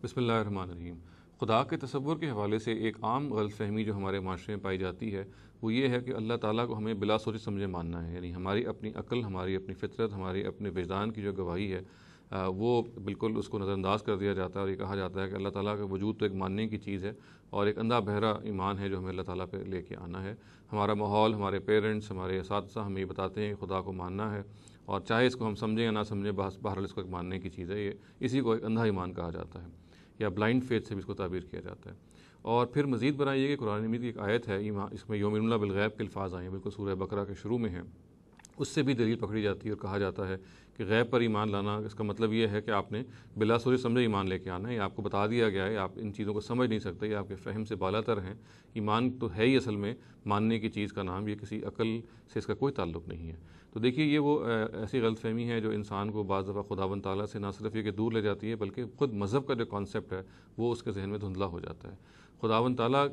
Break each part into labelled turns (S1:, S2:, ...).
S1: بسم اللہ الرحمن الرحیم۔ خدا کے تصور کے حوالے سے ایک عام غلط فہمی جو ہمارے معاشرے میں پائی جاتی ہے وہ یہ ہے کہ اللہ تعالیٰ کو ہمیں بلا سوچے سمجھے ماننا ہے، یعنی ہماری اپنی عقل، ہماری اپنی فطرت، ہماری اپنے وجدان کی جو گواہی ہے وہ بالکل اس کو نظر انداز کر دیا جاتا ہے، اور یہ کہا جاتا ہے کہ اللہ تعالیٰ کا وجود تو ایک ماننے کی چیز ہے اور ایک اندھا بہرا ایمان ہے جو ہمیں اللہ تعالیٰ پہ لے کے آنا ہے۔ ہمارا ماحول، ہمارے پیرنٹس، ہمارے اساتذہ ہمیں یہ بتاتے ہیں کہ خدا کو ماننا ہے، اور چاہے اس کو ہم سمجھیں یا نہ سمجھیں، بہرحال اس کو ایک ماننے کی چیز ہے، یہ اسی کو ایک اندھا ایمان کہا جاتا ہے، یا بلائنڈ فیتھ سے بھی اس کو تعبیر کیا جاتا ہے۔ اور پھر مزید برآں یہ کہ قرآن مجید کی ایک آیت ہے، اس میں یؤمنون بالغیب کے الفاظ آئے ہیں، بالکل سورہ بقرہ کے شروع میں ہیں، اس سے بھی دلیل پکڑی جاتی ہے اور کہا جاتا ہے کہ غیب پر ایمان لانا، اس کا مطلب یہ ہے کہ آپ نے بلا سوچے سمجھے ایمان لے کے آنا ہے، یہ آپ کو بتا دیا گیا ہے، آپ ان چیزوں کو سمجھ نہیں سکتے، یہ آپ کے فہم سے بالا تر ہیں۔ ایمان تو ہے ہی اصل میں ماننے کی چیز کا نام، یہ کسی عقل سے اس کا کوئی تعلق نہیں ہے۔ تو دیکھیے یہ وہ ایسی غلط فہمی ہے جو انسان کو بعض دفعہ خداوند تعالیٰ سے نہ صرف یہ کہ دور لے جاتی ہے، بلکہ خود مذہب کا جو کانسیپٹ ہے وہ اس کے ذہن میں دھندلا ہو جاتا ہے۔ خداوند تعالیٰ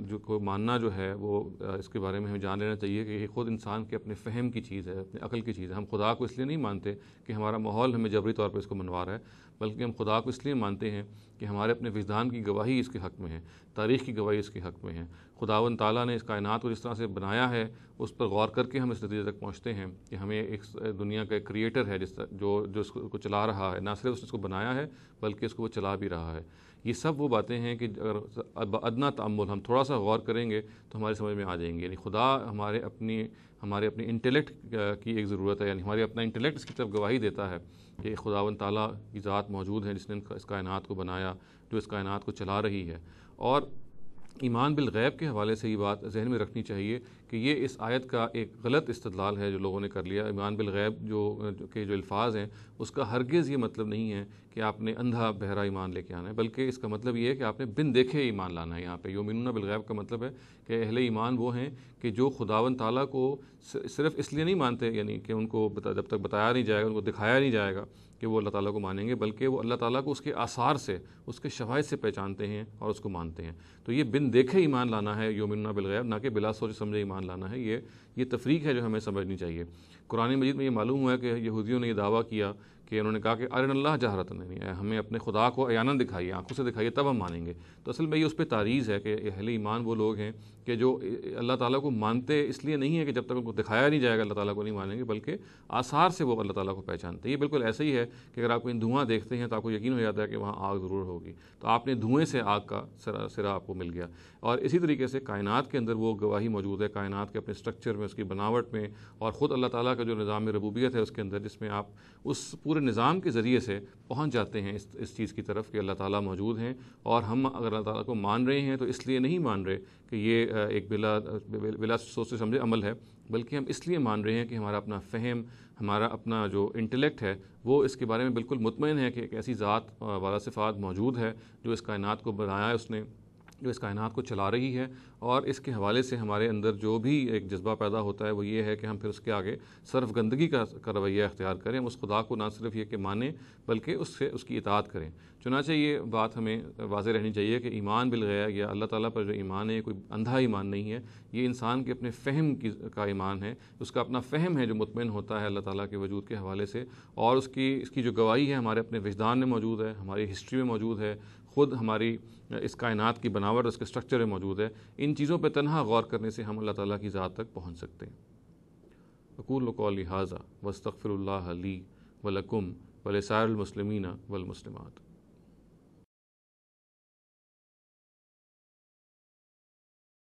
S1: جو کو ماننا جو ہے وہ اس کے بارے میں ہمیں جان لینا چاہیے کہ یہ خود انسان کے اپنے فہم کی چیز ہے، اپنے عقل کی چیز ہے۔ ہم خدا کو اس لیے نہیں مانتے کہ ہمارا ماحول ہمیں جبری طور پہ اس کو منوا رہا ہے، بلکہ ہم خدا کو اس لیے مانتے ہیں کہ ہمارے اپنے وجدان کی گواہی اس کے حق میں ہے، تاریخ کی گواہی اس کے حق میں ہے۔ خداوند تعالیٰ نے اس کائنات کو جس طرح سے بنایا ہے اس پر غور کر کے ہم اس نتیجے تک پہنچتے ہیں کہ ہمیں ایک دنیا کا ایک کریٹر ہے جو اس کو چلا رہا ہے، نہ صرف اس نے اس کو بنایا ہے بلکہ اس کو وہ چلا بھی رہا ہے۔ یہ سب وہ باتیں ہیں کہ اگر ادنا تأمل ہم تھوڑا سا غور کریں گے تو ہماری سمجھ میں آ جائیں گے، یعنی خدا ہمارے اپنی انٹلیکٹ کی ایک ضرورت ہے، یعنی ہمارے اپنا انٹلیکٹ اس کی طرف گواہی دیتا ہے کہ خداوند تعالیٰ کی ذات موجود ہے جس نے اس کائنات کو بنایا، جو اس کائنات کو چلا رہی ہے۔ اور ایمان بالغیب کے حوالے سے یہ بات ذہن میں رکھنی چاہیے کہ یہ اس آیت کا ایک غلط استدلال ہے جو لوگوں نے کر لیا۔ ایمان بالغیب جو الفاظ ہیں اس کا ہرگز یہ مطلب نہیں ہے کہ آپ نے اندھا بہرا ایمان لے کے آنا ہے، بلکہ اس کا مطلب یہ ہے کہ آپ نے بن دیکھے ایمان لانا ہے۔ یہاں پہ یؤمنون بالغیب کا مطلب ہے کہ اہل ایمان وہ ہیں کہ جو خداوند تعالیٰ کو صرف اس لیے نہیں مانتے، یعنی کہ ان کو جب تک بتایا نہیں جائے گا، ان کو دکھایا نہیں جائے گا کہ وہ اللہ تعالیٰ کو مانیں گے، بلکہ وہ اللہ تعالیٰ کو اس کے آثار سے، اس کے شواہد سے پہچانتے ہیں اور اس کو مانتے ہیں۔ تو یہ بن دیکھے ایمان لانا ہے یؤمنون بالغیب، نہ کہ بلا سوچ سمجھے ایمان لانا ہے۔ یہ تفریق ہے جو ہمیں سمجھنی چاہیے۔ قرآن مجید میں یہ معلوم ہوا ہے کہ یہودیوں نے یہ دعویٰ کیا کہ انہوں نے کہا کہ ارنا اللہ جہرتن، ہمیں اپنے خدا کو عیاناً دکھائیے، آنکھوں سے دکھائیے تب ہم مانیں گے۔ تو اصل میں یہ اس پہ تعریض ہے کہ اہل ایمان وہ لوگ ہیں کہ جو اللہ تعالیٰ کو مانتے اس لیے نہیں ہے کہ جب تک ان کو دکھایا نہیں جائے گا اللہ تعالیٰ کو نہیں مانیں گے، بلکہ آثار سے وہ اللہ تعالیٰ کو پہچانتے ہیں۔ یہ بالکل ایسا ہی ہے کہ اگر آپ کوئی دھواں دیکھتے ہیں تو آپ کو یقین ہو جاتا ہے کہ وہاں آگ ضرور ہوگی، تو آپ نے دھوئیں سے آگ کا سرا آپ کو مل گیا۔ اور اسی طریقے سے کائنات کے اندر وہ گواہی موجود ہے، کائنات کے اپنے اسٹرکچر میں، اس کی بناوٹ میں، اور خود اللہ تعالیٰ کا جو نظام ربوبیت ہے اس کے اندر، جس میں آپ اس پورے نظام کے ذریعے سے پہنچ جاتے ہیں اس چیز کی طرف کہ اللہ تعالیٰ موجود ہیں، اور ہم اگر اللہ تعالیٰ کو مان رہے ہیں تو اس لیے نہیں مان رہے کہ یہ ایک بلا سوچ سمجھے عمل ہے، بلکہ ہم اس لیے مان رہے ہیں کہ ہمارا اپنا فہم، ہمارا اپنا جو انٹلیکٹ ہے وہ اس کے بارے میں بالکل مطمئن ہے کہ ایک ایسی ذات والا صفات موجود ہے جو اس کائنات کو بنایا ہے، اس نے جو اس کائنات کو چلا رہی ہے، اور اس کے حوالے سے ہمارے اندر جو بھی ایک جذبہ پیدا ہوتا ہے وہ یہ ہے کہ ہم پھر اس کے آگے صرف گندگی کا رویہ اختیار کریں، ہم اس خدا کو نہ صرف یہ کہ مانیں بلکہ اس کی اطاعت کریں۔ چنانچہ یہ بات ہمیں واضح رہنی چاہیے کہ ایمان بالغیب یا اللہ تعالیٰ پر جو ایمان ہے کوئی اندھا ایمان نہیں ہے، یہ انسان کے اپنے فہم کا ایمان ہے، اس کا اپنا فہم ہے جو مطمئن ہوتا ہے اللہ تعالیٰ کے وجود کے حوالے سے، اور اس کی جو گواہی ہے ہمارے اپنے وجدان میں موجود ہے، ہماری ہسٹری میں موجود ہے، خود ہماری اس کائنات کی بناوٹ، اس کے اسٹرکچر میں موجود ہے۔ ان چیزوں پہ تنہا غور کرنے سے ہم اللہ تعالیٰ کی ذات تک پہنچ سکتے ہیں۔ اقول قولی ھذا واستغفر اللہ لی ولکم ولسائر المسلمین والمسلمات۔